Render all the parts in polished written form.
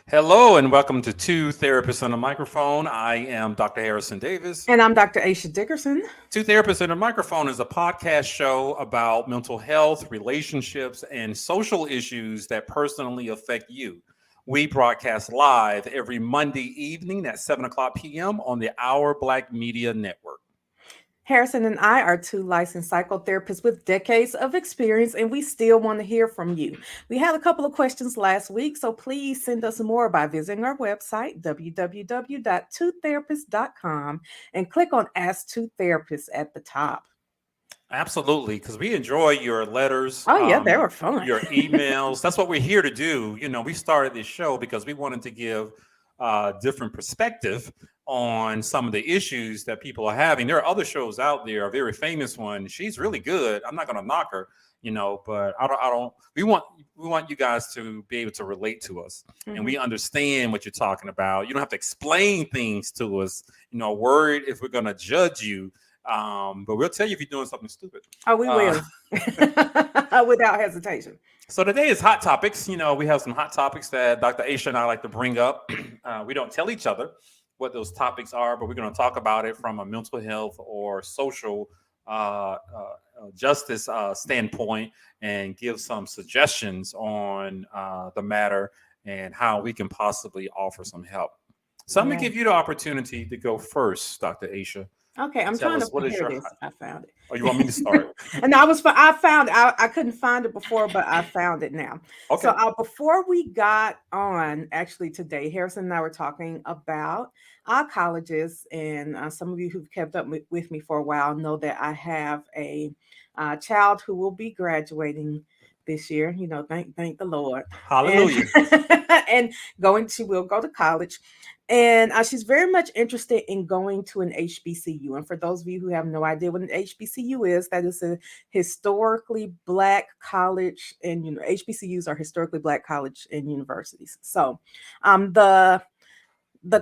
Hello and welcome to Two Therapists on a Microphone. I am Dr. Harrison Davis. And I'm Dr. Aisha Dickerson. Two Therapists on a Microphone is a podcast show about mental health, relationships, and social issues that personally affect you. We broadcast live every Monday evening at 7 o'clock p.m. on the Our Black Media Network. Harrison and I are two licensed psychotherapists with decades of experience, and we still want to hear from you. We had a couple of questions last week, so please send us more by visiting our website, www.twotherapist.com, and click on Ask Two Therapists at the top. Absolutely, because we enjoy your letters, Oh, yeah, they were fun. your emails. That's what we're here to do. We started this show because we wanted to give different perspective on some of the issues that people are having. There are other shows out there. A very famous one. She's really good. I'm not going to knock her, but I don't. We want you guys to be able to relate to us, and we understand what you're talking about. You don't have to explain things to us. Worried if we're going to judge you. But we'll tell you if you're doing something stupid. Oh, we will. Without hesitation. So today is hot topics. We have some hot topics that Dr. Aisha and I like to bring up. We don't tell each other what those topics are, but we're going to talk about it from a mental health or social justice standpoint and give some suggestions on the matter and how we can possibly offer some help. So I'm going to give you the opportunity to go first, Dr. Aisha. Okay, I'm trying to hear this. I found it. Oh, you want me to start? And I couldn't find it before, but I found it now. Okay. So before we got on, actually today, Harrison and I were talking about our colleges, and some of you who've kept up with me for a while know that I have a child who will be graduating this year. Thank the Lord. Hallelujah. And she will go to college. And she's very much interested in going to an HBCU. And for those of you who have no idea what an HBCU is, that is a historically Black college, and HBCUs are historically Black college and universities. So the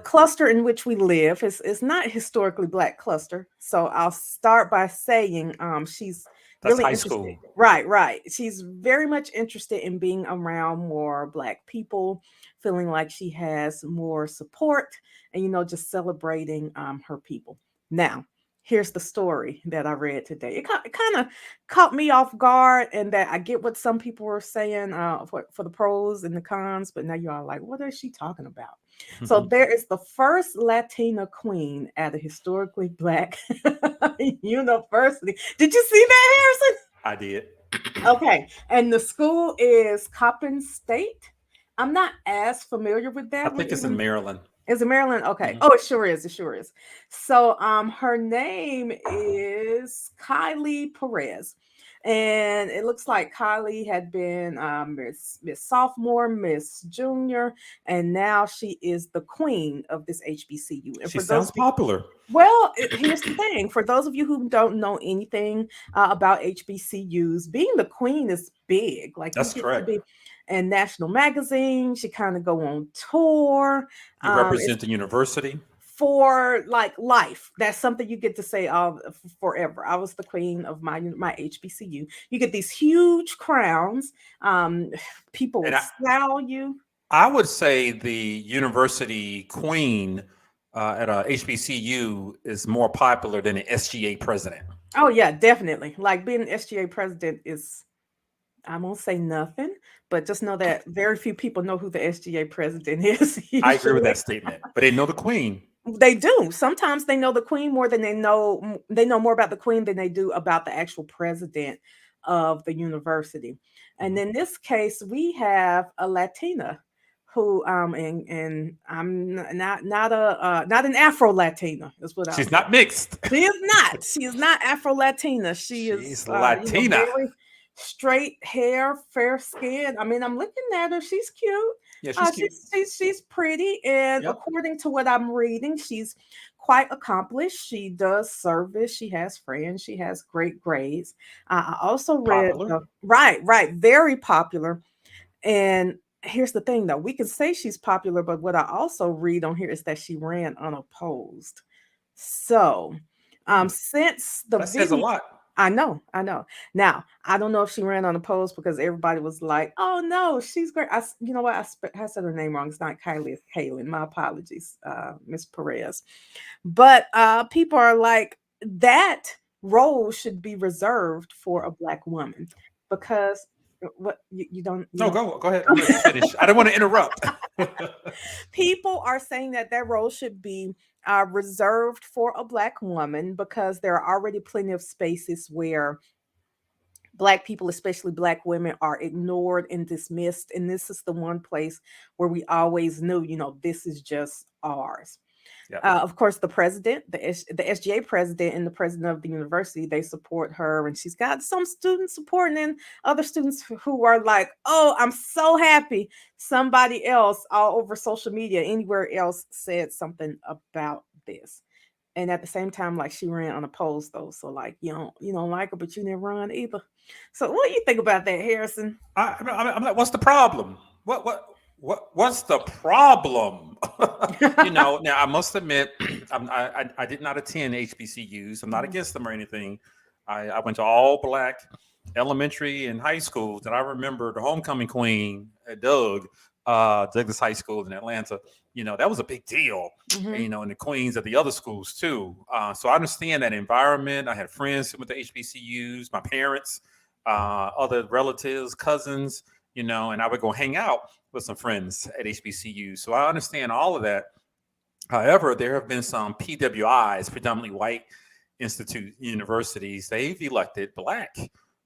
cluster in which we live is not a historically Black cluster. So I'll start by saying she's That's really high interested. school. Right. She's very much interested in being around more Black people, feeling like she has more support, and just celebrating her people. Now, here's the story that I read today. It kind of caught me off guard, and that I get what some people were saying for the pros and the cons, but now you're all like, what is she talking about? So there is the first Latina queen at a historically Black university. Did you see that, Harrison? I did. Okay. And the school is Coppin State. I'm not as familiar with that. I think it's in Maryland. Is it Maryland? Okay. Oh, it sure is. It sure is. So her name is Kylie Perez. And it looks like Kylie had been Miss Sophomore, Miss Junior, and now she is the queen of this HBCU. And She sounds popular. Well, here's the thing. For those of you who don't know anything about HBCUs, being the queen is big. Like, That's correct. And national magazines, she kind of go on tour. You represent the university. For like life. That's something you get to say forever. I was the queen of my HBCU. You get these huge crowns. People will style you. I would say the university queen at a HBCU is more popular than an SGA president. Oh yeah, definitely. Like being an SGA president is, I won't say nothing, but just know that very few people know who the SGA president is. I agree with that statement, but they know the queen. They do. Sometimes they know the queen more than they know more about the queen than they do about the actual president of the university. And in this case, we have a Latina who and I'm not an Afro Latina is what she's not mixed. She is not. She is not Afro Latina. She's Latina. Very straight hair, fair skin. I mean, I'm looking at her. She's cute. Yeah, she's cute. She's pretty, and according to what I'm reading, she's quite accomplished. She does service. She has friends. She has great grades. I also read right, very popular. And here's the thing, though. We can say she's popular, but what I also read on here is that she ran unopposed. So, since the that says a lot. I know, I know. Now, I don't know if she ran on a post because everybody was like, "Oh no, she's great." You know what? I said her name wrong. It's not Kylie, it's Kaylin. My apologies, Miss Perez. But people are like, that role should be reserved for a black woman because what you don't you No, don't. go ahead. I'm gonna let you finish. I don't want to interrupt. People are saying that that role should be reserved for a black woman because there are already plenty of spaces where black people, especially black women, are ignored and dismissed. And this is the one place where we always knew, this is just ours. Yeah. Of course, the president, the SGA president, and the president of the university, they support her, and she's got some students supporting, and other students who are like, "Oh, I'm so happy." Somebody else, all over social media, anywhere else, said something about this. And at the same time, like she ran unopposed though, so like you don't like her, but you didn't run either. So what do you think about that, Harrison? I'm like, what's the problem? What's the problem? Now I must admit, I did not attend HBCUs. I'm not Mhm. against them or anything. I went to all black elementary and high schools, and I remember the homecoming queen at Douglas High School in Atlanta. That was a big deal. And, Mhm. and the queens at the other schools too. So I understand that environment. I had friends who went to HBCUs, my parents, other relatives, cousins, and I would go hang out with some friends at HBCU. So I understand all of that. However, there have been some PWIs, predominantly white institute universities. They've elected black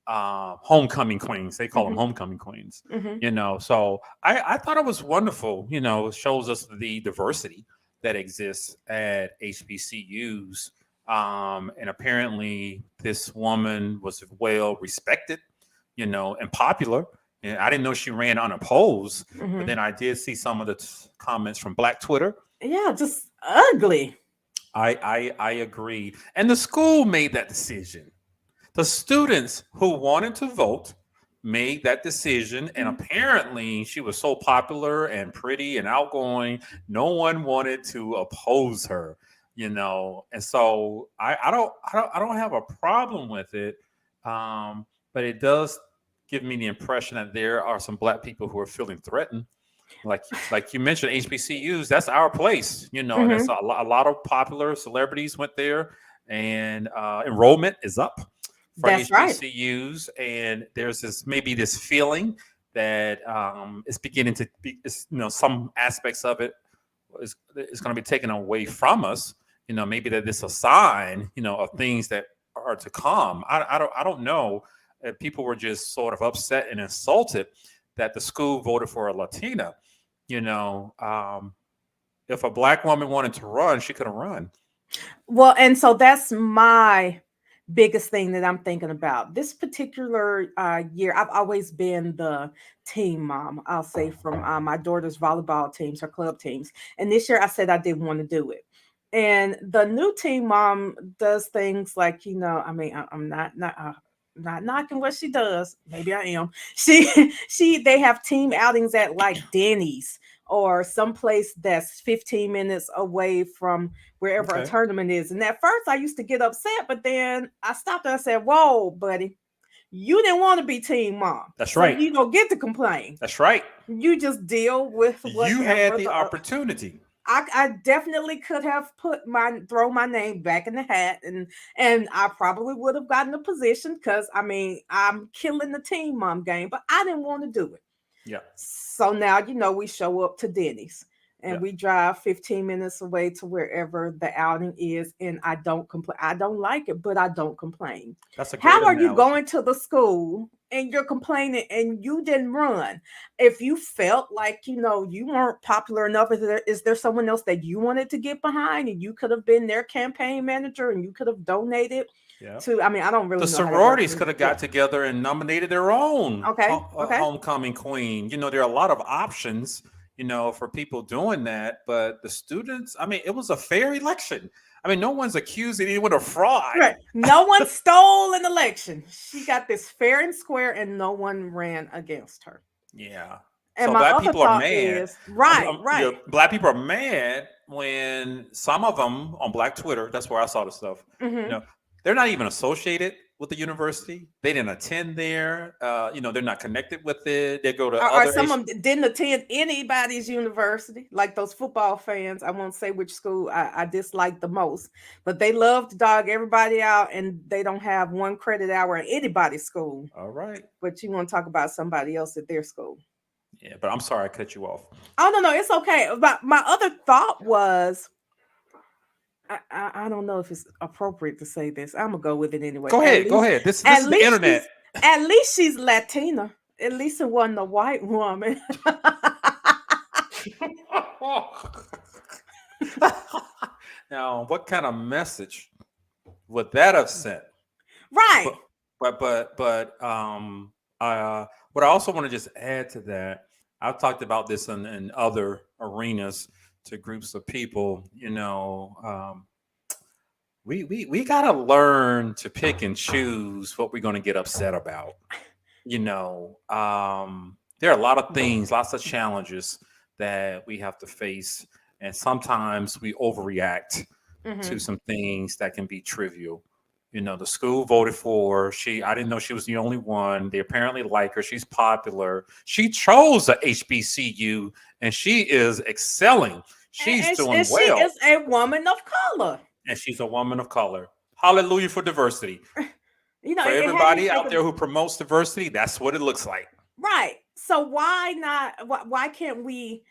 homecoming queens. They call them Mhm. homecoming queens. Mhm. So I thought it was wonderful. It shows us the diversity that exists at HBCUs. And apparently, this woman was well respected, and popular. And I didn't know she ran unopposed, but Mhm. then I did see some of the comments from Black Twitter. Yeah, just ugly. I agree, and the school made that decision. The students who wanted to vote made that decision, and Mhm. apparently she was so popular and pretty and outgoing, no one wanted to oppose her. And so I don't have a problem with it, but it does give me the impression that there are some black people who are feeling threatened, like you mentioned, HBCUs. That's our place. And that's Mhm. a lot of popular celebrities went there, and enrollment is up for That's right. HBCUs. And there's this feeling that it's beginning to be, some aspects of it is going to be taken away from us. Maybe that it's a sign, of things that are to come. I don't know. People were just sort of upset and insulted that the school voted for a Latina. You know, um, if a black woman wanted to run, she could have run. Well, and so that's my biggest thing that I'm thinking about. This particular year, I've always been the team mom, I'll say, from my daughter's volleyball teams, her club teams. And this year I said I didn't want to do it. And the new team mom does things like, I mean, I'm not knocking what she does. Maybe I am. They have team outings at like Denny's or someplace that's 15 minutes away from wherever a Okay, tournament is. And at first I used to get upset, but then I stopped and I said, "Whoa, buddy, you didn't want to be team mom. that's So right. you don't get to complain. That's right. You just deal with You had whatever the the opportunity. I definitely could have throw my name back in the hat, and I probably would have gotten a position because I mean I'm killing the team mom game, but I didn't want to do it. Yeah, So now, we show up to Denny's yeah. and we drive 15 minutes away to wherever the outing is. And I don't complain. I don't like it, but I don't complain. That's a great How are you analogy. going to the school and you're complaining and you didn't run? If you felt like, you weren't popular enough, is there someone else that you wanted to get behind and you could have been their campaign manager and you could have donated Yeah. to, I mean, I don't The really know how that works. sororities could have got together and nominated their own Okay. Okay. homecoming queen. There are a lot of options, for people doing that. But the students, I mean, it was a fair election. I mean, no one's accusing anyone of fraud. Right. No one stole an election. She got this fair and square, and no one ran against her. Yeah. And So my black other people are thought mad. is right, right. Black people are mad when some of them on Black Twitter. That's where I saw the stuff. You Hmm. know, they're not even associated. with the university. They didn't attend there. They're not connected with it. They go to Or other some of them didn't attend anybody's university, like those football fans. I won't say which school I dislike the most, but they love to dog everybody out, and they don't have one credit hour at anybody's school. All right. But you want to talk about somebody else at their school. Yeah, but I'm sorry I cut you off. Oh no, no, it's okay. But my other thought was, I don't know if it's appropriate to say this. I'm gonna go with it anyway. Go ahead. Go ahead. This At is the least internet. at least she's Latina. At least it wasn't a white woman. Now, what kind of message would that have sent? Right. What I also want to just add to that, I've talked about this in other arenas to groups of people. We gotta learn to pick and choose what we're going to get upset about. There are a lot of things, lots of challenges that we have to face, and sometimes we overreact Mm-hmm. to some things that can be trivial. The school voted for she. I didn't know she was the only one. They apparently like her. She's popular. She chose a HBCU, and she is excelling. She's doing She well, is a woman of color. and she's a woman of color. Hallelujah for diversity. For It had me everybody out thinking, there who promotes diversity, that's what it looks like. right. So why not? Why can't we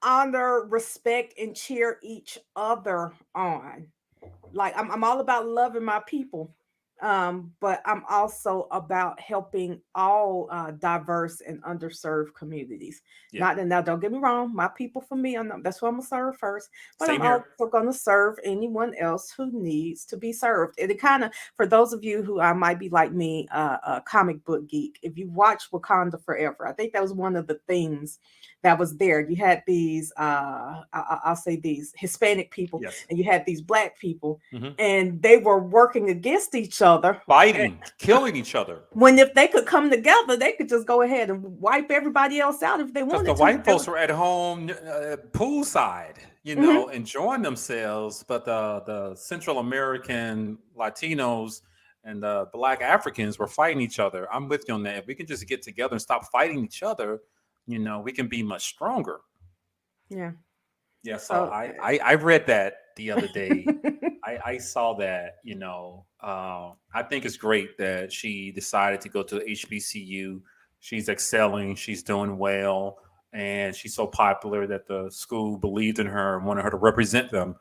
honor, respect, and cheer each other on? Like I'm all about loving my people, but I'm also about helping all diverse and underserved communities. Yeah. Not that, now, don't get me wrong, my people for me, that's what I'm gonna serve first, but Same I'm here. also gonna serve anyone else who needs to be served. And it kind of, for those of you who might be like me, a comic book geek, if you watch Wakanda Forever, I think that was one of the things that was there. You had these I'll say these Hispanic people, Yes. and you had these black people, hmm and they were working against each other, Fighting, killing each other. when if they could come together, they could just go ahead and wipe everybody else out if they Because wanted the to. white folks were at home poolside, Mhm. enjoying themselves. But the Central American Latinos and the Black Africans were fighting each other. I'm with you on that. If we can just get together and stop fighting each other, we can be much stronger. Yeah. Yeah. So So I read that the other day. I saw that. I think it's great that she decided to go to the HBCU. She's excelling. She's doing well, and she's so popular that the school believed in her and wanted her to represent them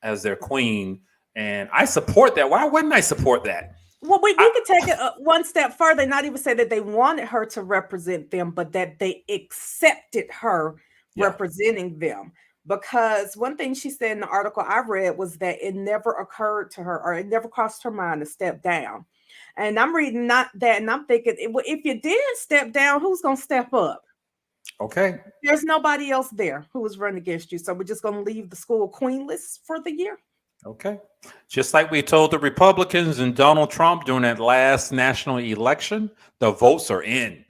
as their queen. And I support that. Why wouldn't I support that? well, we I, could take it one step further, not even say that they wanted her to represent them, but that they accepted her yeah. representing them. Because one thing she said in the article I read was that it never occurred to her, or it never crossed her mind to step down. And I'm reading not that, and I'm thinking, if you did step down, who's going to step up? Okay. There's nobody else there who was running against you. So we're just going to leave the school queenless for the year. Okay. Just like we told the Republicans and Donald Trump during that last national election, the votes are in.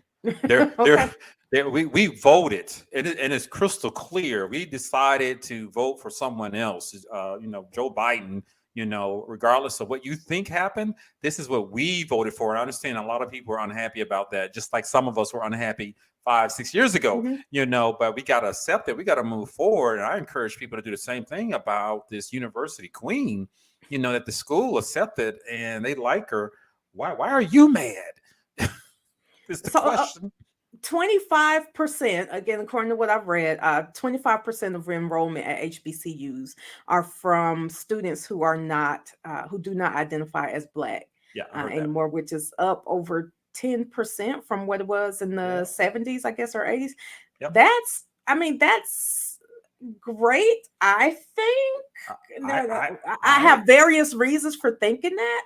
They're Okay. we voted, and it's crystal clear. We decided to vote for someone else. Joe Biden. Regardless of what you think happened, this is what we voted for. And I understand a lot of people are unhappy about that, just like some of us were unhappy 5-6 years ago. Mhm. But we got to accept it. We got to move forward. And I encourage people to do the same thing about this university queen. That the school accepted and they like her. Why are you mad? Is the So question. 25%, again, according to what I've read, 25% of enrollment at HBCUs are from students who are not, who do not identify as Black Yeah, I heard that. anymore, which is up over 10% from what it was in the 70s, I guess, or 80s. Yep. That's great, I think. I I have various reasons for thinking that.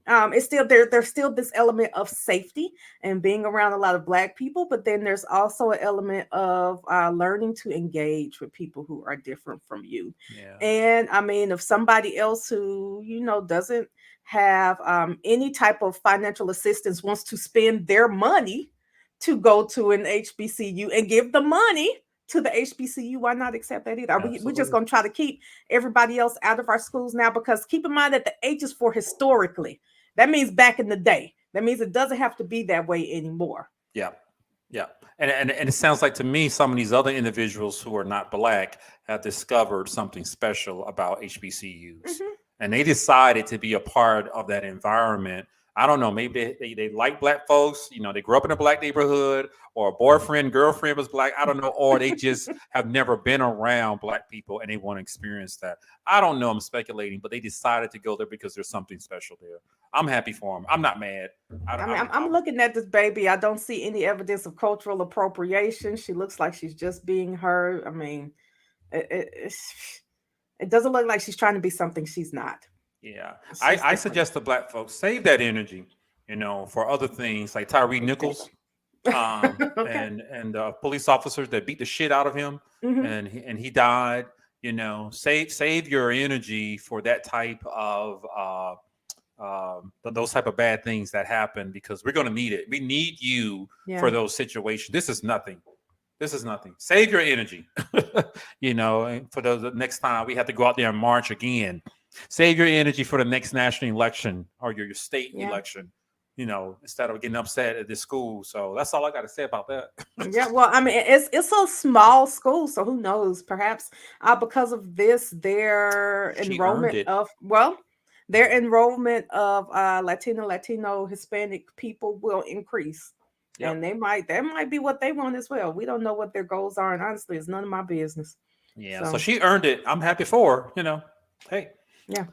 It's still there's still this element of safety and being around a lot of Black people, but then there's also an element of learning to engage with people who are different from you. Yeah. And I mean, if somebody else who doesn't have any type of financial assistance wants to spend their money to go to an HBCU and give the money to the HBCU, why not accept that either? We're just going to try to keep everybody else out of our schools now, because keep in mind that the H is for historically. That means back in the day. That means it doesn't have to be that way anymore. Yeah. Yeah. And it sounds like to me some of these other individuals who are not black have discovered something special about HBCUs. Hmm. And they decided to be a part of that environment. I don't know, maybe they like black folks, they grew up in a black neighborhood, or a boyfriend, girlfriend was black. I don't know. Or they just have never been around black people and they want to experience that. I don't know. I'm speculating, but they decided to go there because there's something special there. I'm happy for them. I'm not mad. I mean, I'm looking at this baby. I don't see any evidence of cultural appropriation. She looks like she's just being her. I mean, it doesn't look like she's trying to be something she's not. Yeah, It's I, just I different. suggest to black folks save that energy, for other things like Tyree Nichols, Okay. and police officers that beat the shit out of him, Hmm. and he died. Save your energy for that type of those type of bad things that happen, because we're going to need it. We need you for Yeah. those situations. This is nothing. This is nothing. Save your energy. And for the next time we have to go out there and march again. Save your energy for the next national election or your state Yeah. election. Instead of getting upset at this school. So that's all I got to say about that. Yeah, well, I mean, it's a small school, so who knows? Perhaps because of this, She earned it. their enrollment of Latino, Hispanic people will increase, Yep. and that might be what they want as well. We don't know what their goals are, and honestly, it's none of my business. Yeah. So So, she earned it. I'm happy for her. Hey. yeah,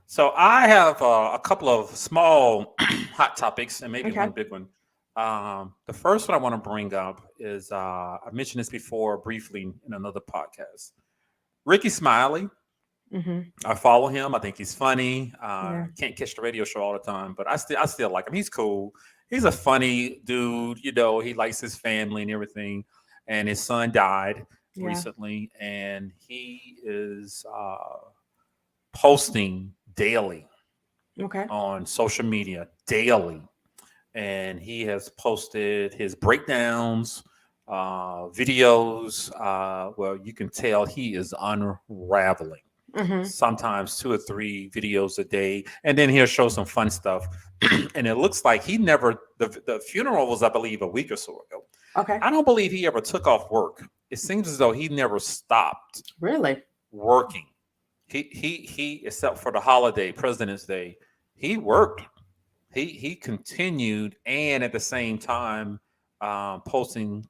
So I have a couple of small hot topics and maybe okay, one big one. The first one I want to bring up is I mentioned this before briefly in another podcast. Ricky Smiley. mm-hmm. I follow him. I think he's funny. Yeah, Can't catch the radio show all the time, but I still like him. He's cool. He's a funny dude. He likes his family and everything. And his son died yeah, recently, and he is posting daily okay, on social media daily, and he has posted his breakdowns, videos. Well, you can tell he is unraveling. mm-hmm. Sometimes two or three videos a day, and then he'll show some fun stuff. And it looks like he never. The funeral was, I believe, a week or so ago. Okay, I don't believe he ever took off work. It seems as though he never stopped really, working. He except for the holiday, President's Day, he worked. He continued, and at the same time, posting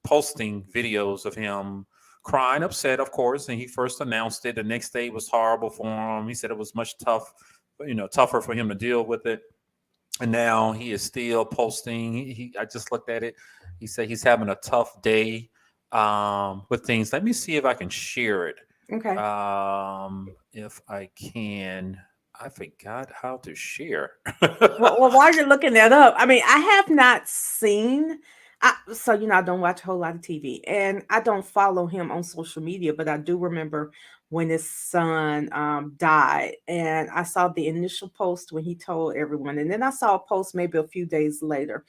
videos of him crying, upset, of course. And he first announced it. The next day was horrible for him. He said it was tougher for him to deal with it. And now he is still posting. I just looked at it. He said he's having a tough day with things. Let me see if I can share it. okay. If I can, I forgot how to share. Well, while you're looking that up, I mean, I have not seen. So I don't watch a whole lot of TV, and I don't follow him on social media. But I do remember when his son died, and I saw the initial post when he told everyone, and then I saw a post maybe a few days later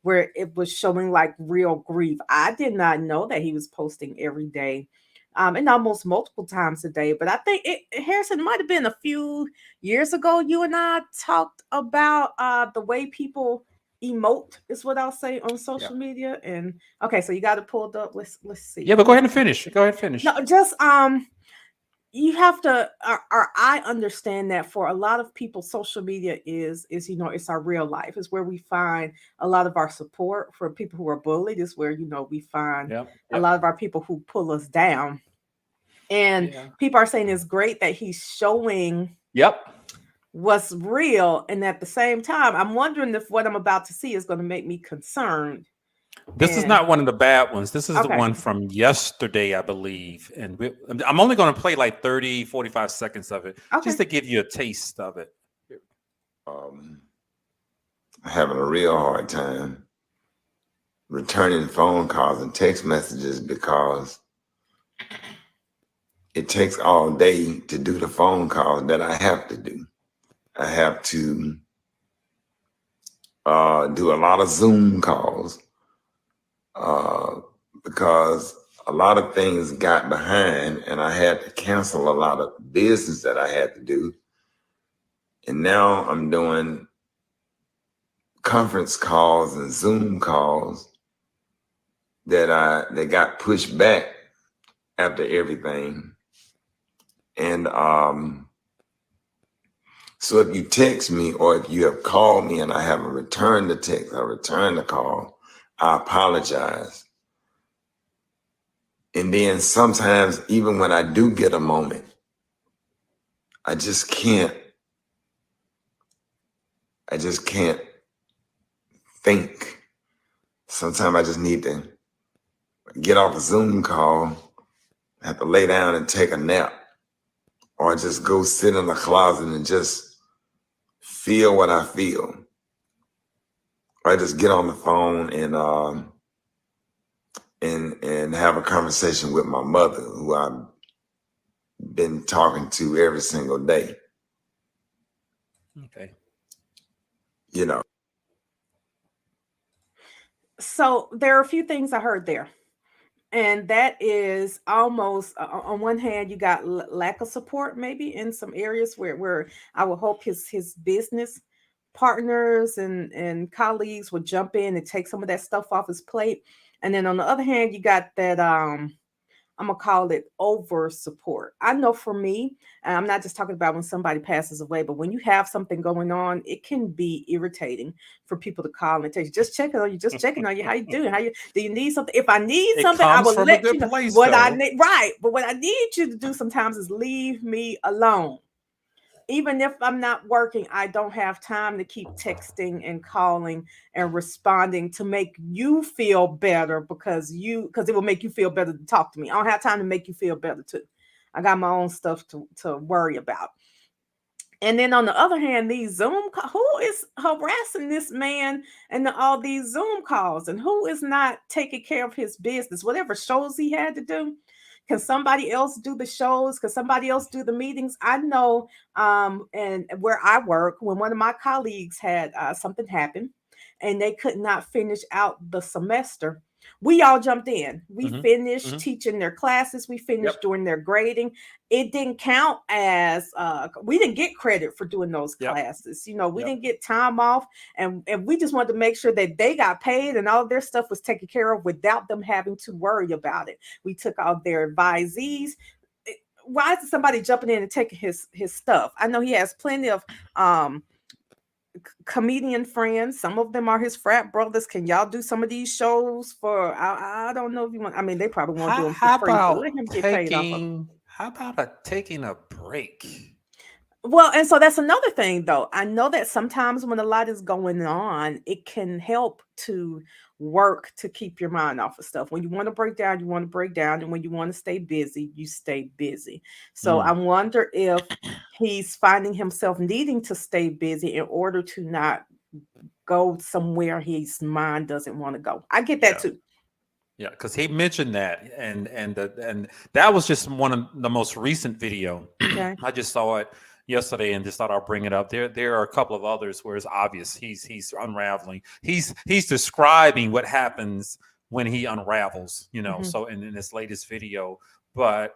where it was showing like real grief. I did not know that he was posting every day. And almost multiple times a day. But I think Harrison, it might have been a few years ago. You and I talked about the way people emote, is what I'll say, on Yeah. social media. And okay, so you got it pulled up. Let's see. Yeah, but Let go me ahead and see. finish. Go ahead and finish. No, just you have to or I understand that for a lot of people social media is it's our real life. It's where we find a lot of our support. For people who are bullied is where we find Yep. a Yep. lot of our people who pull us down. And Yeah. people are saying it's great that he's showing Yep. what's real, and at the same time I'm wondering if what I'm about to see is going to make me concerned. This is And not one of the bad ones. This is the okay, one from yesterday, I believe. And I'm only going to play like 30, 45 seconds of it okay, just to give you a taste of it. um, having a real hard time returning phone calls and text messages because it takes all day to do the phone calls that I have to do. I have to do a lot of Zoom calls because a lot of things got behind and I had to cancel a lot of business that I had to do. And now I'm doing conference calls and Zoom calls that got pushed back after everything. And so if you text me or if you have called me and I haven't returned the text or returned the call, I apologize. And then sometimes, even when I do get a moment, I just can't think. Sometimes I just need to get off a Zoom call, have to lay down and take a nap, or just go sit in the closet and just feel what I feel. Or I just get on the phone and have a conversation with my mother, who I've been talking to every single day. Okay. You know. So there are a few things I heard there. And that is almost on one hand, you got lack of support, maybe in some areas where I would hope his business partners and colleagues would jump in and take some of that stuff off his plate. And then on the other hand, you got that I'm gonna call it over support. I know for me, and I'm not just talking about when somebody passes away, but when you have something going on, it can be irritating for people to call and tell you, just checking on you, just checking on you. How you doing? How you do you need something? If I need It something, I comes will from a let you good know place, what I though. need. Right. But what I need you to do sometimes is leave me alone. Even if I'm not working, I don't have time to keep texting and calling and responding to make you feel better because it will make you feel better to talk to me. I don't have time to make you feel better too. I got my own stuff to worry about. And then on the other hand, these who is harassing this man and all these Zoom calls, and who is not taking care of his business, whatever shows he had to do. Can somebody else do the shows? Can somebody else do the meetings? I know, and where I work, when one of my colleagues had something happen and they could not finish out the semester, we all jumped in. We Mm-hmm. finished Mm-hmm. teaching their classes. We finished Yep. doing their grading. It didn't count as we didn't get credit for doing those Yep. classes. You know, we Yep. didn't get time off, and we just wanted to make sure that they got paid and all of their stuff was taken care of without them having to worry about it. We took out their advisees. Why is somebody jumping in and taking his stuff? I know he has plenty of comedian friends. Some of them are his frat brothers. Can y'all do some of these shows for? I don't know if you want. I mean, they probably won't do them for How free, but let him about get paid off of them. taking a break? Well, and so that's another thing, though. I know that sometimes when a lot is going on, it can help to work to keep your mind off of stuff. When you want to break down, you want to break down. And when you want to stay busy, you stay busy. So I Mm. wonder if he's finding himself needing to stay busy in order to not go somewhere his mind doesn't want to go. I get that Yeah. too. Yeah, because he mentioned that, and that was just one of the most recent video. Okay. I just saw it yesterday and just thought I'll bring it up. There are a couple of others where it's obvious he's unraveling. He's describing what happens when he unravels. Hmm. So in this latest video, but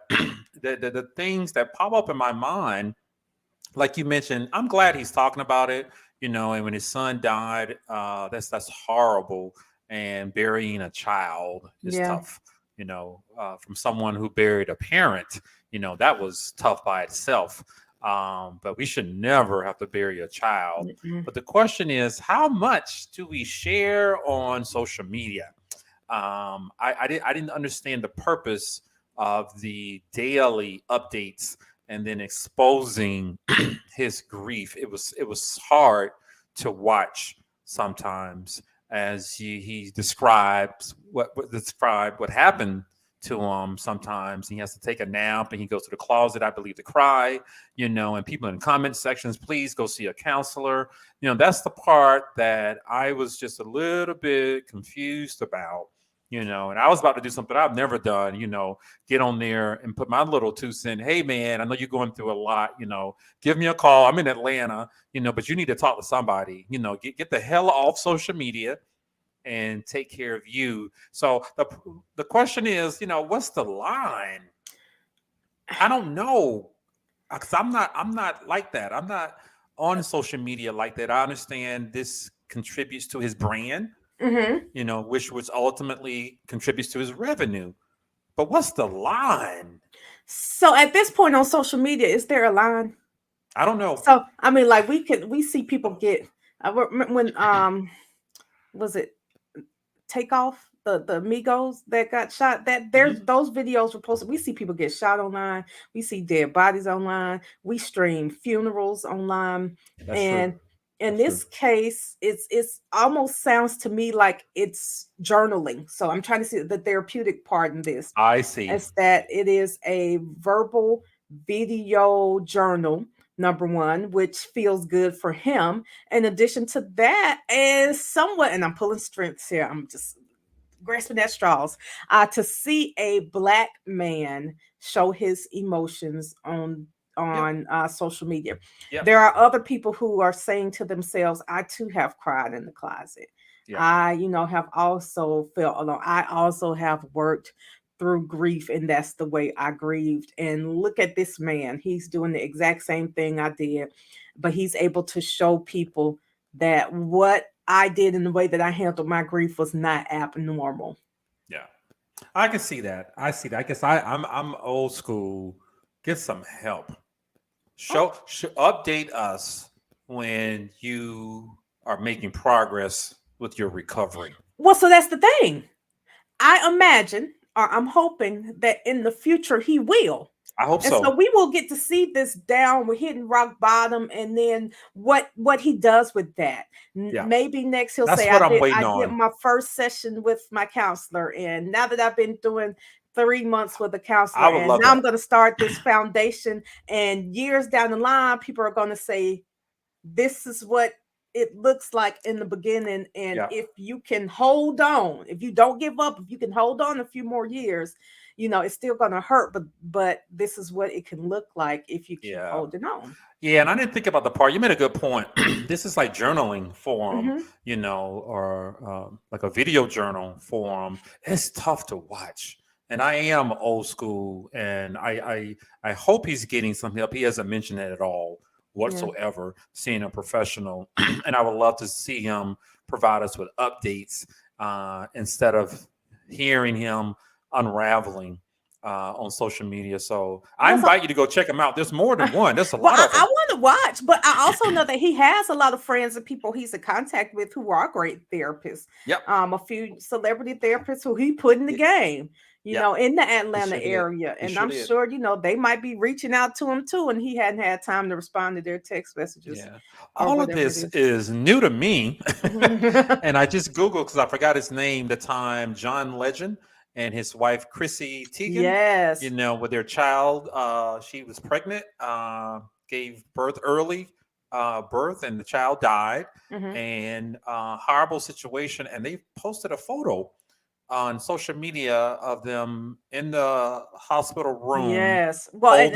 the things that pop up in my mind, like you mentioned, I'm glad he's talking about it. And when his son died, that's horrible. And burying a child is Yeah. tough. From someone who buried a parent, that was tough by itself. But we should never have to bury a child. Mm-mm. But the question is, how much do we share on social media? I didn't understand the purpose of the daily updates and then exposing his grief. It was hard to watch sometimes as he describes what happened to him. Sometimes he has to take a nap and he goes to the closet, I believe, to cry. And people in comment sections, please go see a counselor. That's the part that I was just a little bit confused about. And I was about to do something I've never done, get on there and put my little 2 cents. Hey, man, I know you're going through a lot, give me a call. I'm in Atlanta, but you need to talk to somebody, get the hell off social media and take care of you. So the question is, what's the line? I don't know. Because I'm not like that. I'm not on social media like that. I understand this contributes to his brand, Hmm. which ultimately contributes to his revenue. But what's the line? So at this point on social media, is there a line? I don't know. So I mean, like we see people get when was it Takeoff, the Migos that got shot, that there's Mhm. those videos were posted. We see people get shot online, we see dead bodies online, we stream funerals online. That's true. And in That's true. this case, it's almost sounds to me like it's journaling. So I'm trying to see the therapeutic part in this. I see. Is that it is a verbal video journal, number one, which feels good for him. In addition to that, and somewhat, and I'm pulling strengths here, I'm just grasping at straws, to see a black man show his emotions Yep. on social media. Yep. There are other people who are saying to themselves, I too have cried in the closet. Yep. I, have also felt alone. I also have worked through grief, and that's the way I grieved. And look at this man. He's doing the exact same thing I did, but he's able to show people that what I did in the way that I handled my grief was not abnormal. Yeah. I can see that. I see that. I guess I'm old school. Get some help. Update us when you are making progress with your recovery. Well, so that's the thing. I imagine, or I'm hoping that in the future he will. I hope And so so. we will get to see this down. We're hitting rock bottom, and then what he does with that. Yeah. Maybe next he'll That's say, what I'm I waiting did on. my first session with my counselor, and now that I've been doing 3 months with a counselor, I would and love now I'm that. going to start this foundation. And years down the line, people are going to say, this is what it looks like in the beginning. And Yeah. if you can hold on, if you don't give up, if you can hold on a few more years, it's still going to hurt, but this is what it can look like if you keep Yeah. holding on. Yeah, and I didn't think about the part. You made a good point. This is like journaling form, Hmm. or like a video journal form. It's tough to watch, and I am old school, and I hope he's getting some help. He hasn't mentioned it at all Yeah. whatsoever. Seeing a professional, and I would love to see him provide us with updates instead of hearing him unraveling on social media. So I Well, so, invite you to go check him out. There's more than one. There's a well, lot of I them. want to watch, but I also know that he has a lot of friends and people he's in contact with who are great therapists. Yep. A few celebrity therapists who he put in the Y- game, Yep. in the He Atlanta sure did. area. He And sure I'm did. sure, they might be reaching out to him too, and he hadn't had time to respond to their text messages Yeah. or All of whatever it this is. is new to me. Mhm. And I just Googled because I forgot his name the time. John Legend and his wife, Chrissy Teigen, Yes. with their child. She was pregnant, gave birth early birth, and the child died. Hmm. And horrible situation. And they posted a photo on social media of them in the hospital room Yes. Well,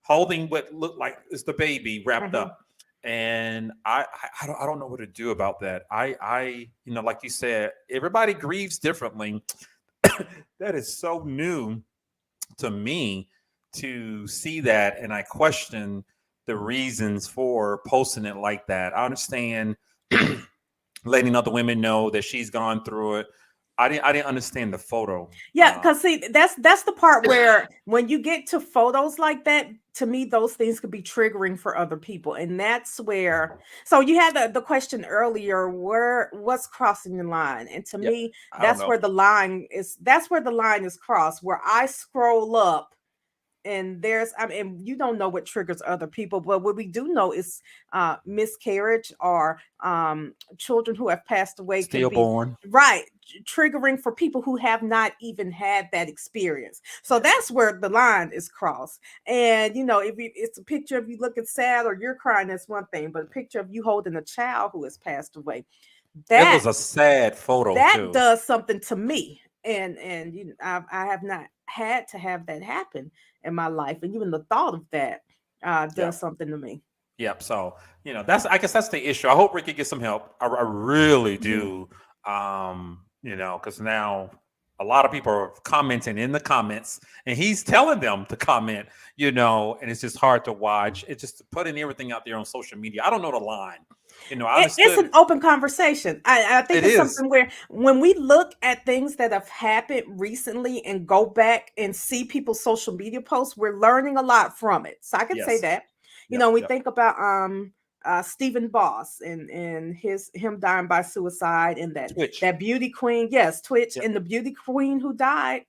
holding what looked like is the baby wrapped mhm. up. And I don't know what to do about that. Like you said, everybody grieves differently. That is so new to me to see that, and I question the reasons for posting it like that. I understand letting other women know that she's gone through it. I didn't understand the photo. Yeah, because see, that's the part where when you get to photos like that, to me, those things could be triggering for other people. And that's where, so you had the question earlier, what's crossing the line? And to Yep. me, I don't know. that's where the line is crossed, where I scroll up and you don't know what triggers other people, but what we do know is miscarriage or children who have passed away can be Stillborn. right triggering for people who have not even had that experience. So that's where the line is crossed. And if it's a picture of you looking sad or you're crying, that's one thing, but a picture of you holding a child who has passed away, It that was a sad photo that too. does something to me. And I have not had to have that happen in my life, and even the thought of that Yeah. does something to me. Yep. So that's I guess that's the issue. I hope Ricky gets some help. I really Mhm. do. Because now a lot of people are commenting in the comments, and he's telling them to comment, and it's just hard to watch. It's just putting everything out there on social media. I don't know the line. I It's understood an open conversation. I think it it's is. something where when we look at things that have happened recently and go back and see people's social media posts, we're learning a lot from it. So I can say Yes. that. Yep. We Yep. think about Stephen Boss and him dying by suicide, and Twitch. that beauty queen, yes, Twitch, Yep. and the beauty queen who died.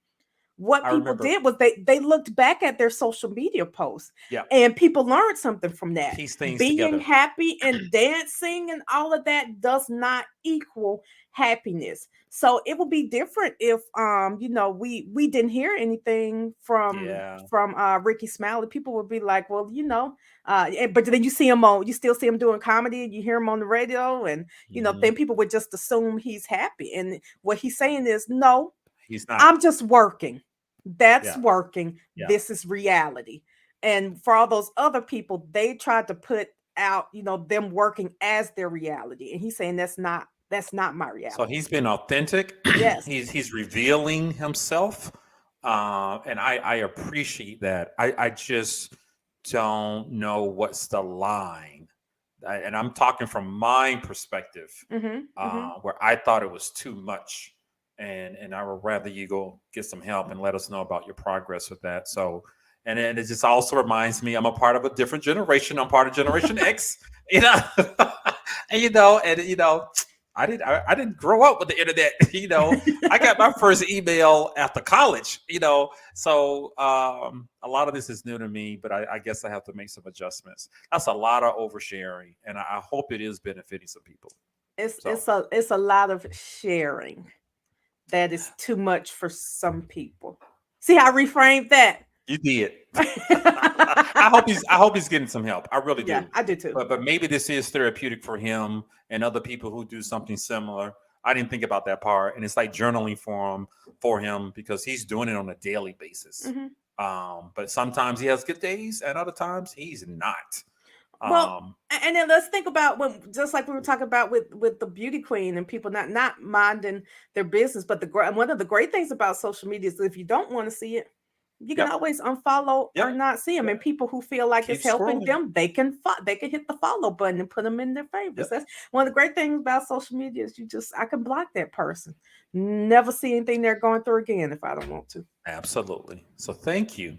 What I people remember. did was they looked back at their social media posts, Yeah. and people learned something from that. Piece things Being together. happy and dancing and all of that does not equal happiness. So it would be different if we didn't hear anything Yeah. from Ricky Smiley. People would be like, well, but then you still see him doing comedy, and you hear him on the radio, and Hmm. then people would just assume he's happy. And what he's saying is, no, He's not. I'm just working. That's Yeah. working. Yeah. This is reality. And for all those other people, they tried to put out, them working as their reality. And he's saying that's not my So reality. he's been authentic. Yes. he's revealing himself, and I appreciate that. I just don't know what's the line, and I'm talking from my perspective, Mm-hmm. Mm-hmm. where I thought it was too much, and I would rather you go get some help and let us know about your progress with that. So. And then it just also reminds me I'm a part of a different generation. I'm part of Generation X, you know, and I didn't grow up with the internet. I got my first email after college. So a lot of this is new to me, but I guess I have to make some adjustments. That's a lot of oversharing, and I hope it is benefiting some people. It's So it's a lot of sharing that is too much for some people. See how I reframed that? you did. I hope he's getting some help. I really Yeah, do. I do too. But maybe this is therapeutic for him and other people who do something similar. I didn't think about that part, and it's like journaling for him because he's doing it on a daily basis. Hmm. But sometimes he has good days, and other times he's not. Well, Um, and then let's think about when, just like we were talking about with the beauty queen and people not minding their business. But one of the great things about social media is if you don't want to see it, you can yep, always unfollow or yep, not see them. yep. And people who feel like Keep it's helping scrolling. them, they can hit the follow button and put them in their favorites. Yep, That's one of the great things about social media is I can block that person, never see anything they're going through again if I don't want to. absolutely. So thank you.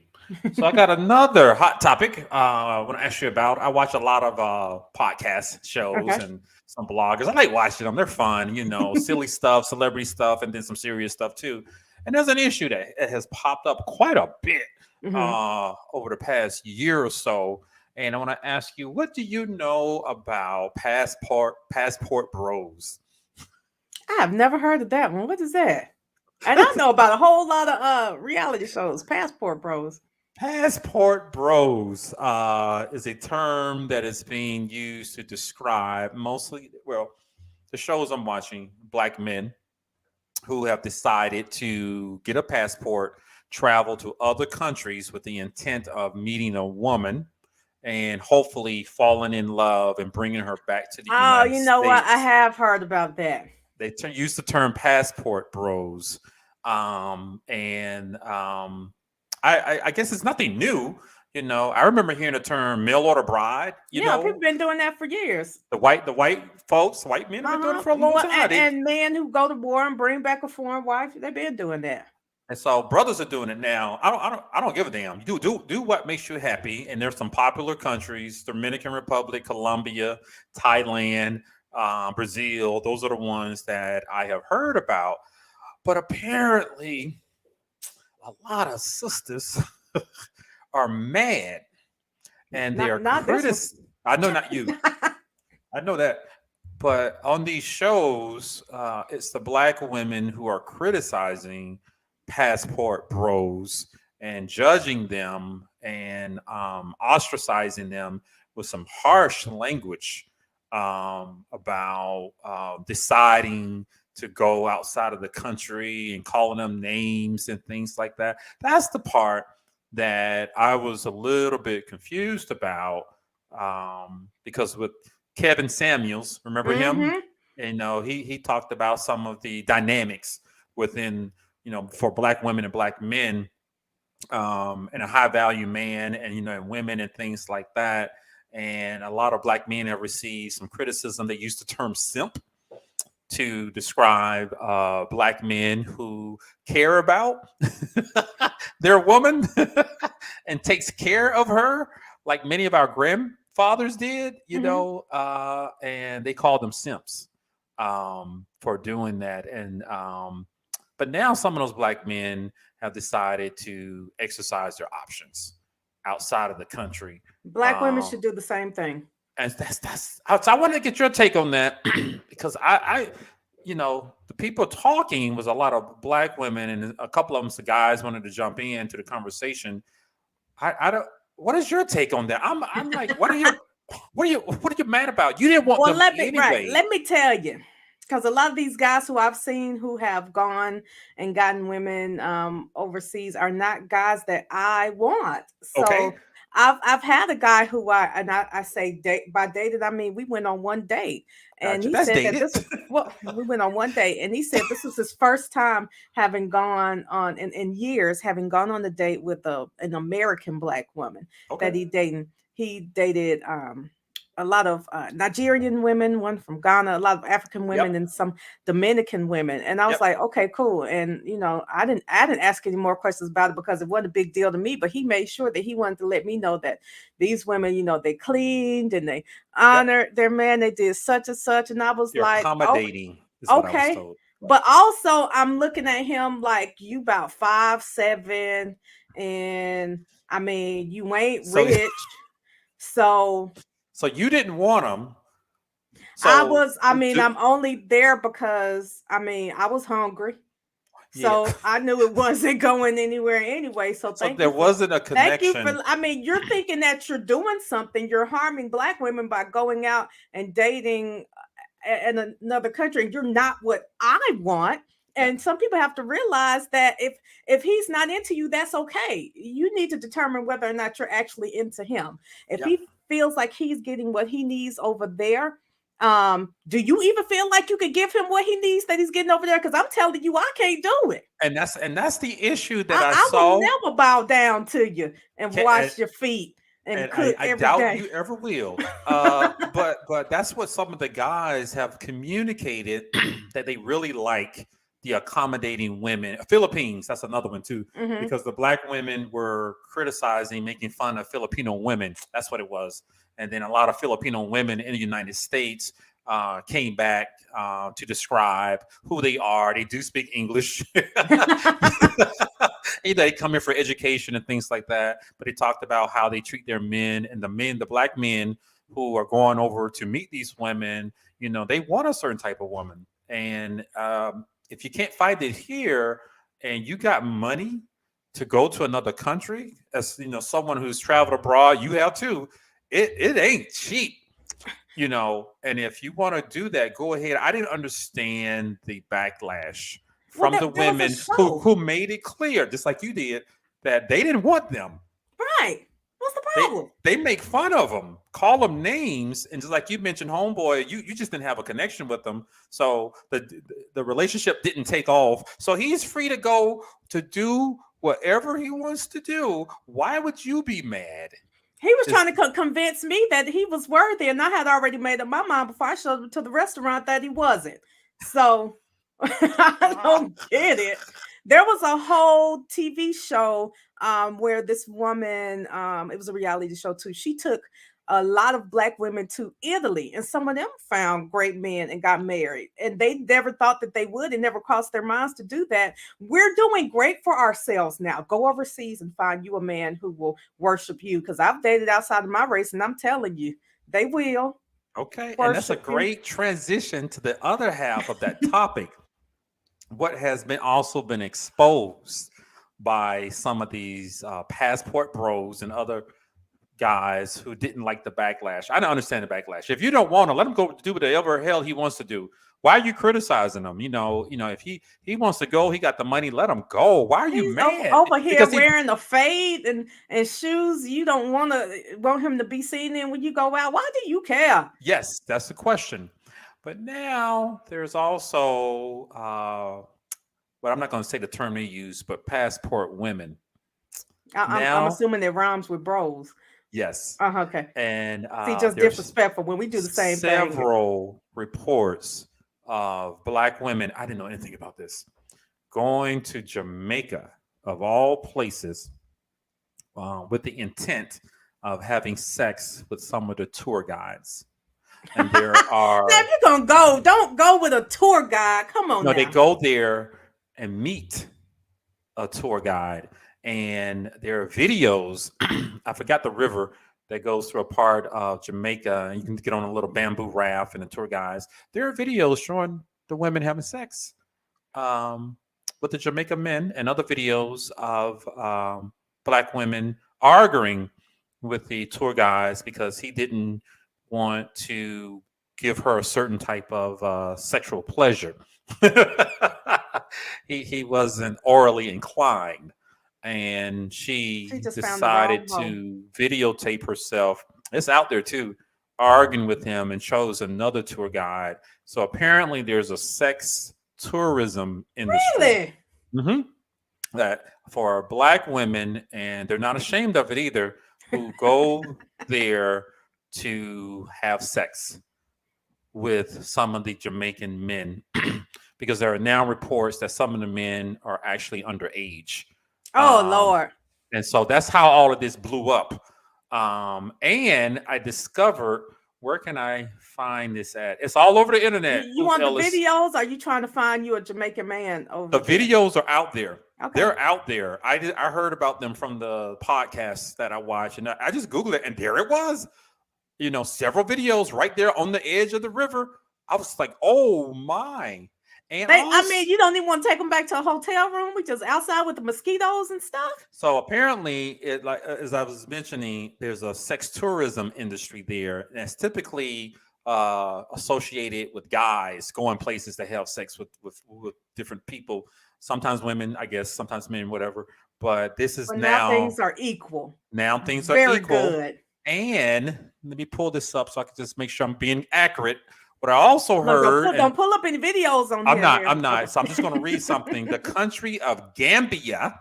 So I got another hot topic I want to ask you about. I watch a lot of podcast shows Okay. and some bloggers. I like watching them. They're fun, silly stuff, celebrity stuff, and then some serious stuff too. And there's an issue that has popped up quite a bit Hmm. over the past year or so. And I want to ask you, what do you know about passport bros? I have never heard of that one. What is that? And I know about a whole lot of reality shows, Passport Bros. Passport bros is a term that is being used to describe mostly, well, the shows I'm watching, black men who have decided to get a passport, travel to other countries with the intent of meeting a woman and hopefully falling in love and bringing her back to the Oh, United you know what? I States. have heard about that. They use the term passport bros, and I guess it's nothing new. I remember hearing the term mail order bride. Yeah, people been doing that for years. The white folks, white men have been doing it Uh-huh. for a long Well, time. and men who go to war and bring back a foreign wife, they've been doing that. And so brothers are doing it now. I don't give a damn. You do what makes you happy. And there's some popular countries: Dominican Republic, Colombia, Thailand, Brazil. Those are the ones that I have heard about. But apparently, a lot of sisters are mad, and they are Not this one. I know not you. I know that. But on these shows, it's the black women who are criticizing passport bros and judging them and ostracizing them with some harsh language about deciding to go outside of the country and calling them names and things like that. That's the part that I was a little bit confused about because with Kevin Samuels, remember him? Mm-hmm. He talked about some of the dynamics within for black women and black men, and a high value man, and and women and things like that. And a lot of black men have received some criticism. They used the term simp to describe black men who care about their woman and takes care of her, like many of our grandfathers did, and they called them simps for doing that. And but now some of those black men have decided to exercise their options outside of the country. Black women should do the same thing. And that's so I wanted to get your take on that because I the people talking was a lot of black women, and a couple of them, the guys wanted to jump into the conversation. I don't. What is your take on that? I'm like, what are you mad about? You didn't want Well, them anyway. let me tell you, because a lot of these guys who I've seen who have gone and gotten women overseas are not guys that I want. So Okay. I've had a guy who I say date by dated, I mean we went on one date, and Gotcha. he That's said that dated. we went on one date, and he said this was his first time having gone on in years having gone on a date with an American black woman that Okay. he dated a lot of Nigerian women, one from Ghana, a lot of African women, Yep. and some Dominican women. And I was Yep. like, okay, cool. And I didn't ask any more questions about it because it wasn't a big deal to me. But he made sure that he wanted to let me know that these women, they cleaned and they Yep. honored their man. They did such and such. And I was They're like, oh, accommodating is what I was okay. told. Right. But also, I'm looking at him like you about 5'7", and I mean you ain't So rich, so. so you didn't want them. I'm only there because I was hungry. Yeah. So I knew it wasn't going anywhere anyway. So So there wasn't a connection. you're thinking that you're doing something. You're harming black women by going out and dating in another country. You're not what I want. And some people have to realize that if he's not into you, that's okay. You need to determine whether or not you're actually into him. If he feels like he's getting what he needs over there, do you even feel like you could give him what he needs that he's getting over there? Because I'm telling you, I can't do it. And that's the issue that I will saw. never bow down to you and wash your feet and cook I every doubt day. you ever will. But that's what some of the guys have communicated that they really like the accommodating women. Philippines, that's another one too, because the black women were criticizing, making fun of Filipino women. That's what it was. And then a lot of Filipino women in the United States came back to describe who they are. They do speak English. They come here for education and things like that. But they talked about how they treat their men, and the black men who are going over to meet these women, they want a certain type of woman. And if you can't find it here and you got money to go to another country, as someone who's traveled abroad, you have too, it ain't cheap. And if you want to do that, go ahead. I didn't understand the backlash from the women who made it clear, just like you did, that they didn't want them. Right. What's the problem? They make fun of them, call them names, and just like you mentioned, homeboy, you just didn't have a connection with them, so the relationship didn't take off. So he's free to go to do whatever he wants to do. Why would you be mad? He was trying to convince me that he was worthy, and I had already made up my mind before I showed up to the restaurant that he wasn't. So I don't get it. There was a whole TV show where this woman, it was a reality show too. She took a lot of black women to Italy, and some of them found great men and got married, and they never thought that they would. It never crossed their minds to do that. We're doing great for ourselves now. Go overseas and find you a man who will worship you, because I've dated outside of my race, and I'm telling you, they will. Okay, and that's a great transition to the other half of that topic. What has also been exposed by some of these passport bros and other guys who didn't like the backlash. I don't understand the backlash. If you don't want to, let him go do whatever hell he wants to do. Why are you criticizing him? If he wants to go, he got the money, let him go. Why are you mad? Over here wearing a fade and shoes you don't want him to be seen in when you go out. Why do you care? Yes, that's the question. But now there's also but I'm not going to say the term they use, but passport women. I'm Now, assuming it rhymes with bros. yes. Okay. And See, just there's disrespectful when we do the same thing. several reports of Black women. I didn't know anything about this. Going to Jamaica, of all places, with the intent of having sex with some of the tour guides. And there Now, if are, you're gonna go, don't go with a tour guide. Come on no, they now. go there and meet a tour guide. And there are videos. I forgot the river that goes through a part of Jamaica. And you can get on a little bamboo raft and the tour guides. There are videos showing the women having sex um, with the Jamaica men, and other videos of Black women arguing with the tour guides because he didn't want to give her a certain type of sexual pleasure. He wasn't orally inclined, and She she just found the decided wrong hoe. to videotape herself. It's out there too, arguing with him, and chose another tour guide. So apparently, there's a sex tourism industry. Really? hmm that for Black women, and they're not ashamed of it either, who go there to have sex with some of the Jamaican men, because there are now reports that some of the men are actually underage. Oh Um, Lord. and so that's how all of this blew up. And I discovered, where can I find this at? It's all over the internet. You want the Ellis. videos? Or are you trying to find you a Jamaican man over The there? videos are out there. Okay. They're out there. I heard about them from the podcasts that I watch, and I just Googled it, and there it was. Several videos right there on the edge of the river. I was like, oh my. And I mean, you don't even want to take them back to a hotel room. We just outside with the mosquitoes and stuff. So apparently, it, like as I was mentioning, there's a sex tourism industry there that's typically associated with guys going places to have sex with different people. Sometimes women, I guess, sometimes men, whatever. But this is But now things are equal. Now things are Very equal. good. And let me pull this up so I can just make sure I'm being accurate. What I also Look, heard, don't pull up any videos on I'm here. not. So I'm just going to read something. The country of Gambia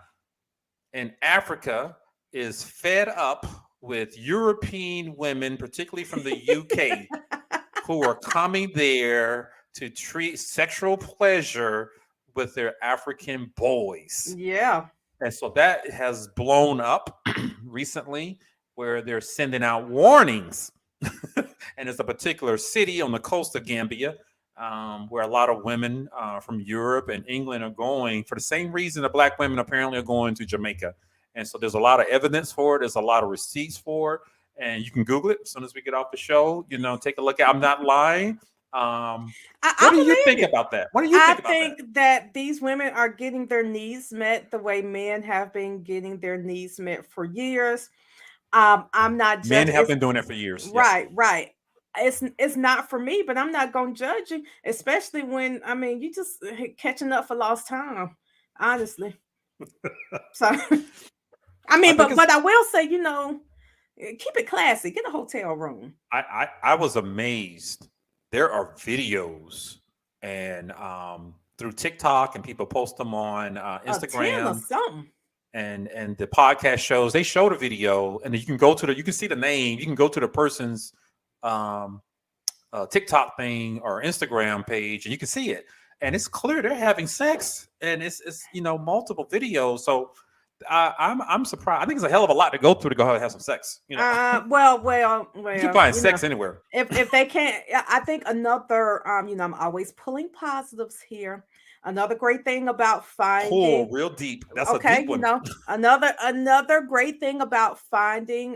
in Africa is fed up with European women, particularly from the UK, who are coming there to treat sexual pleasure with their African boys. Yeah. And so that has blown up recently, where they're sending out warnings. And it's a particular city on the coast of Gambia, where a lot of women from Europe and England are going for the same reason that Black women apparently are going to Jamaica. And so there's a lot of evidence for it. There's a lot of receipts for it. And you can Google it as soon as we get off the show. Take a look at. I'm not lying. What do you think about that? What do you think about that? I think that these women are getting their needs met the way men have been getting their needs met for years. I'm not judging. Men have been doing it for years. Right, yes. Right. It's not for me, but I'm not gonna judge you, especially when you just catching up for lost time, honestly. So but I will say, keep it classy. Get a hotel room. I was amazed. There are videos and through TikTok, and people post them on Instagram or something. And the podcast shows, they show the video, and you can see the name. You can go to the person's TikTok thing or Instagram page, and you can see it, and it's clear they're having sex, and it's multiple videos. So I'm surprised. I think it's a hell of a lot to go through to go out and have some sex. Well. You can find sex anywhere. If they can't, I think another. I'm always pulling positives here. Another great thing about finding pull real deep. That's okay, a deep one. Another great thing about finding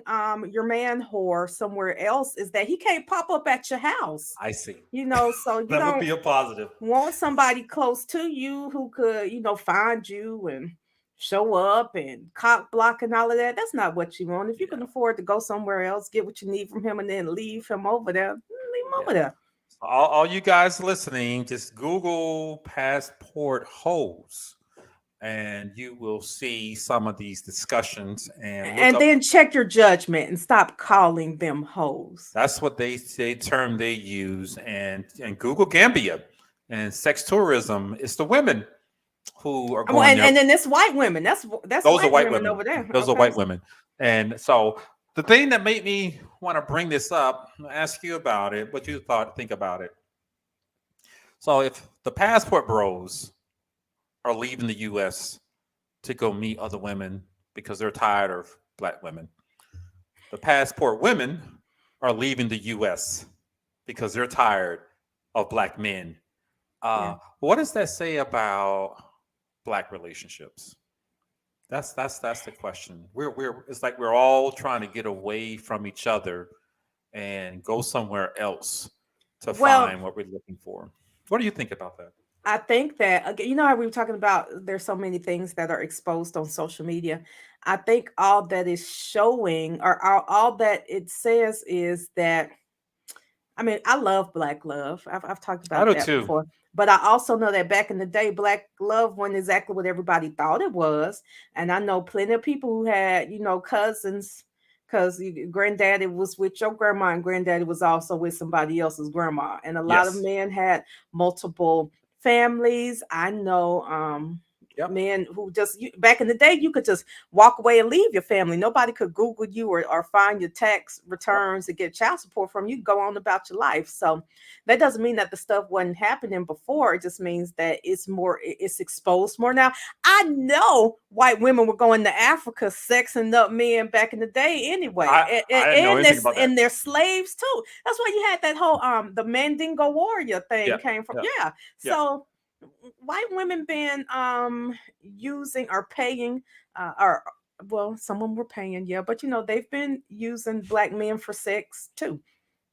your man whore somewhere else is that he can't pop up at your house. I see. So you that don't would be a positive. Want somebody close to you who could, find you and show up and cock block and all of that. That's not what you want. If you can afford to go somewhere else, get what you need from him, and then leave him over there, leave him over there. All you guys listening, just Google passport hoes, and you will see some of these discussions. And then check your judgment and stop calling them hoes. That's what they term they use. And Google Gambia and sex tourism. It's the women. who are Well, going there. and then it's white women. That's Those are white white women women. over there. Those are Okay. white women. And so the thing that made me want to bring this up, ask you about it, what you think about it. So if the passport bros are leaving the US to go meet other women because they're tired of black women, the passport women are leaving the US because they're tired of black men. Yeah. What does that say about black relationships? That's the question. We're it's like we're all trying to get away from each other and go somewhere else to Well, find what we're looking for. What do you think about that? I think that you know how we were talking about there's so many things that are exposed on social media. I think all that is showing or all that it says is that I mean, I love black love. I've talked I about do that too. before. But I also know that back in the day, black love wasn't exactly what everybody thought it was. And I know plenty of people who had, you know, cousins, because granddaddy was with your grandma and granddaddy was also with somebody else's grandma. And a lot of Yes. men had multiple families. I know Yep. men who just back in the day, you could just walk away and leave your family. Nobody could Google you or find your tax Yep. returns to get child support from you. Go on about your life. So that doesn't mean that the stuff wasn't happening before. It just means that it's exposed more now. I know white women were going to Africa sexing up men back in the day anyway. I didn't know anything about that. And they're slaves too. That's why you had that whole the Mandingo warrior thing Yeah. came from. Yeah. Yeah. Yeah. So white women been using or paying or well some of them were paying, yeah, but you know they've been using black men for sex too.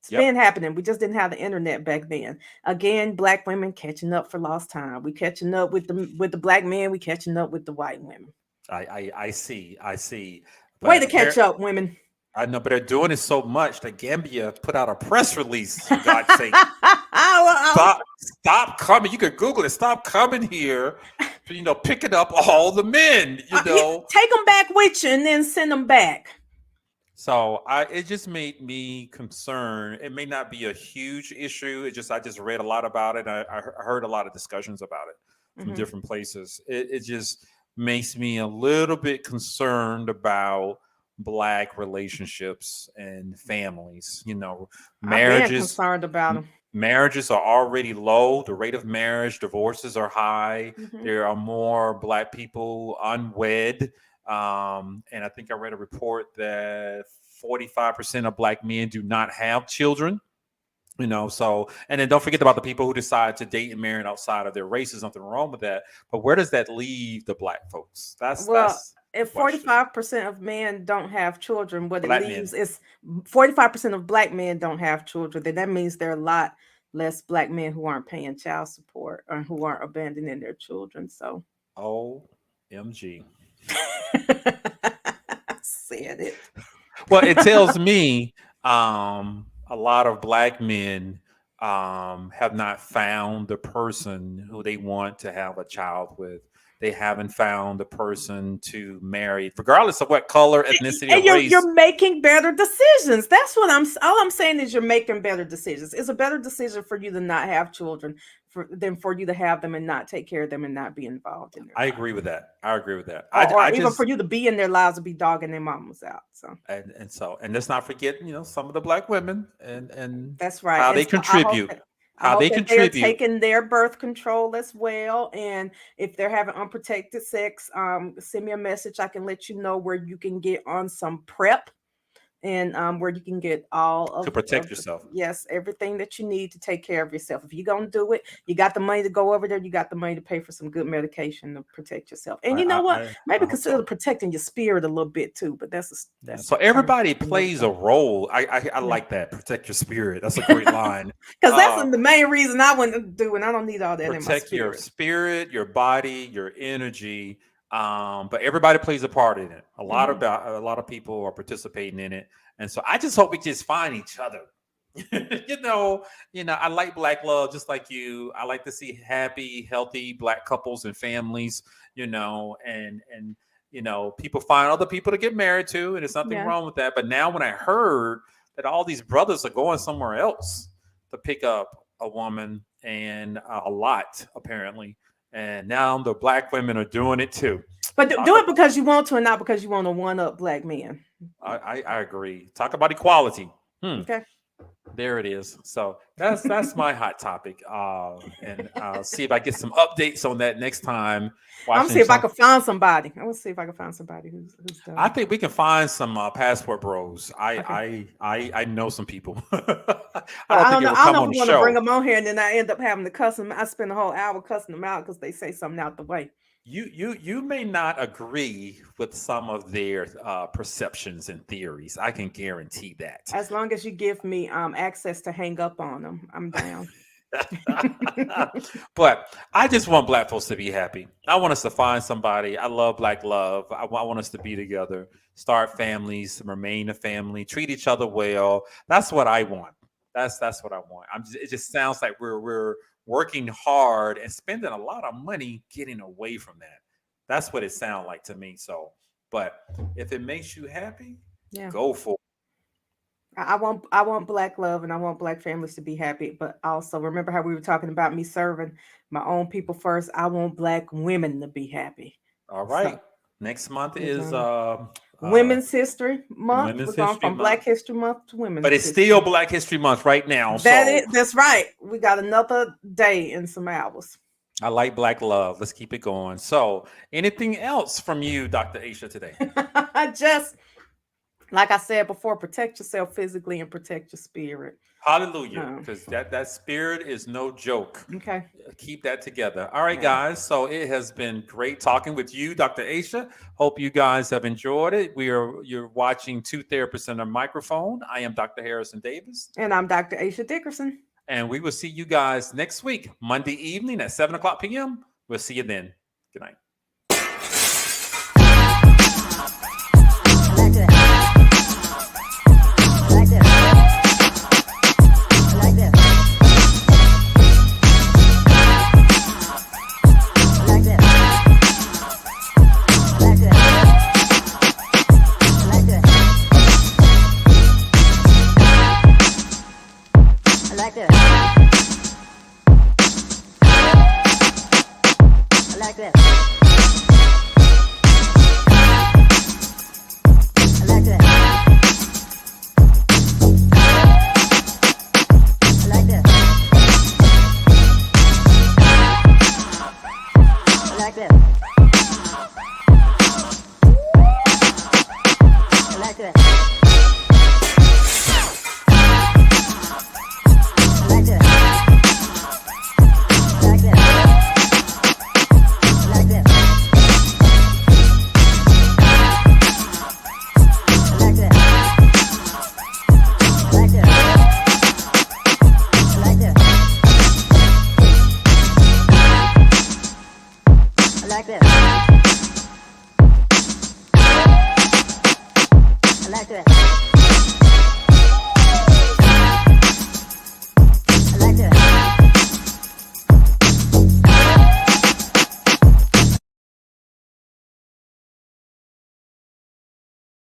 It's been Yep. happening. We just didn't have the internet back then. Again, black women catching up for lost time. We catching up with the black men. We catching up with the white women. I see. I see. Way But to catch up, women. I know, but they're doing it so much that Gambia put out a press release, for God's sake. Stop coming. You could Google it. Stop coming here, picking up all the men, Take them back with you and then send them back. So it just made me concerned. It may not be a huge issue. I just read a lot about it. I heard a lot of discussions about it from Mhm. different places. It just makes me a little bit concerned about black relationships and families. I've been Marriages concerned about them. marriages are already low. The rate of marriage, divorces are high. Mhm. There are more black people unwed. And I think I read a report that 45% of black men do not have children. So, and then don't forget about the people who decide to date and marry outside of their race. There's nothing wrong with that. But where does that leave the black folks? Well, That's if the question. 45% of men don't have children, what it Black leaves men. is 45% of black men don't have children. Then that means there are a lot less black men who aren't paying child support or who aren't abandoning their children. So, OMG. I said it. Well, it tells me a lot of black men have not found the person who they want to have a child with. They haven't found the person to marry, regardless of what color, ethnicity, And or race. you're making better decisions. That's what all I'm saying is you're making better decisions. It's a better decision for you to not have children than for you to have them and not take care of them and not be involved in their I lives. agree with that. I agree with that. Or I even just for you to be in their lives and be dogging their mamas out. So and let's not forget, some of the black women and that's right. how And they so contribute. I How hope they that they're contribute. taking their birth control as well. And if they're having unprotected sex, send me a message. I can let you know where you can get on some prep and where you can get all To of, protect yourself. Yes, everything that you need to take care of yourself. If you're gonna do it, you got the money to go over there, you got the money to pay for some good medication to protect yourself. And you know what? Maybe I hope consider so. protecting your spirit a little bit too. But that's So everybody another plays a thing. role. I like that. Protect your spirit. That's a great line. Because that's the main reason I want to do, and I don't need all that in my Protect your spirit. spirit, your body, your energy. But everybody plays a part in it. A lot of people are participating in it, and so I just hope we just find each other. I like black love just like you. I like to see happy, healthy black couples and families. And people find other people to get married to, and there's nothing Yeah. wrong with that. But now when I heard that all these brothers are going somewhere else to pick up a woman and a lot apparently, And now the black women are doing it too. But do it because you want to and not because you want to one up black men. I agree. Talk about equality. Okay. There it is. So that's my hot topic. And I'll see if I get some updates on that next time. I'm gonna see if I can find somebody. I want to see if I can find somebody who's done. I think we can find some passport bros. I know some people. I don't know if we want to bring them on here and then I end up having to cuss them. I spend the whole hour cussing them out because they say something out the way. You may not agree with some of their perceptions and theories. I can guarantee that. As long as you give me access to hang up on them, I'm down. But I just want black folks to be happy. I want us to find somebody. I love black love. I want us to be together, start families, remain a family, treat each other well. That's what I want. That's what I want. It just sounds like we're working hard and spending a lot of money getting away from that. That's what it sounds like to me. So, but if it makes you happy, go for it. I want black love and I want black families to be happy, but also remember how we were talking about me serving my own people first. I want black women to be happy. All right. So, next month is Women's History Month. We're going from Black History Month to Women's. But it's still Black History Month right now. That's right. We got another day and some hours. I like black love. Let's keep it going. So, anything else from you, Dr. Aisha, today? Just like I said before, protect yourself physically and protect your spirit. Hallelujah. Because that spirit is no joke. Okay. Keep that together. All right, guys. So it has been great talking with you, Dr. Aisha. Hope you guys have enjoyed it. You're watching Two Therapists and a Microphone. I am Dr. Harrison Davis. And I'm Dr. Aisha Dickerson. And we will see you guys next week, Monday evening at 7:00 p.m. We'll see you then. Good night. I like that.